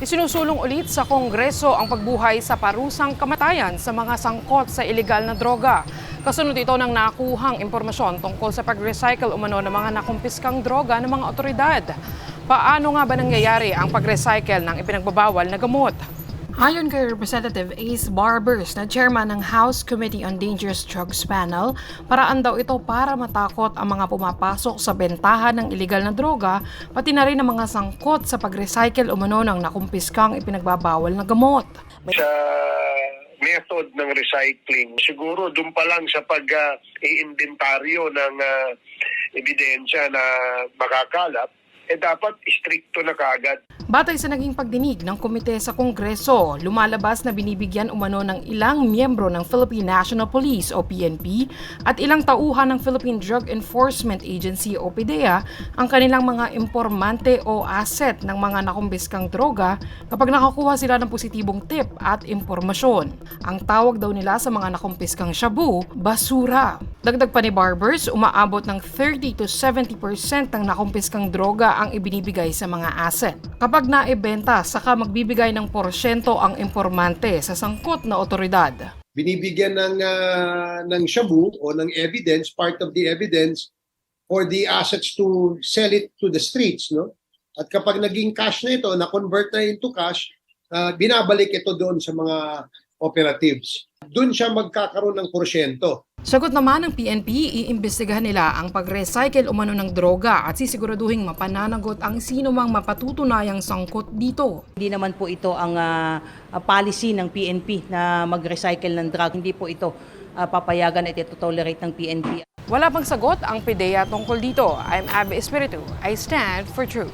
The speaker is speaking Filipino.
Isinusulong ulit sa Kongreso ang pagbuhay sa parusang kamatayan sa mga sangkot sa ilegal na droga. Kasunod ito ng nakuhang impormasyon tungkol sa pag-recycle umano ng mga nakumpiskang droga ng mga otoridad. Paano nga ba nangyayari ang pag-recycle ng ipinagbabawal na gamot? Ayon kay Representative Ace Barbers na chairman ng House Committee on Dangerous Drugs Panel, paraan daw ito para matakot ang mga pumapasok sa bentahan ng iligal na droga, pati na rin ang mga sangkot sa pag-recycle umano ng nakumpiskang ipinagbabawal na gamot. Sa method ng recycling, siguro doon pa lang sa pag-iinventaryo ng ebidensya na makakalap, dapat stricto na kaagad. Batay sa naging pagdinig ng komite sa Kongreso, lumalabas na binibigyan umano ng ilang miyembro ng Philippine National Police o PNP at ilang tauhan ng Philippine Drug Enforcement Agency o PDEA ang kanilang mga impormante o asset ng mga nakumpiskang droga kapag nakakuha sila ng positibong tip at impormasyon. Ang tawag daw nila sa mga nakumpiskang shabu, basura. Dagdag pa ni Barbers, umaabot ng 30 to 70% ng nakumpiskang droga ang ibinibigay sa mga asset. Kapag naibenta, saka magbibigay ng porsyento ang impormante sa sangkot na otoridad. Binibigyan ng shabu o ng evidence, part of the evidence for the assets to sell it to the streets, no? At kapag naging cash na ito, na-convert na into cash, binabalik ito doon sa mga operatives. Doon siya magkakaroon ng porsyento. Sagot naman ng PNP, iimbestigahan nila ang pag-recycle umano ng droga at sisiguraduhin mapananagot ang sino mang mapatutunayang sangkot dito. Hindi naman po ito ang policy ng PNP na mag-recycle ng drug. Hindi po ito papayagan at ito-tolerate ng PNP. Wala pang sagot ang PDEA tungkol dito. I'm Abby Espiritu. I stand for truth.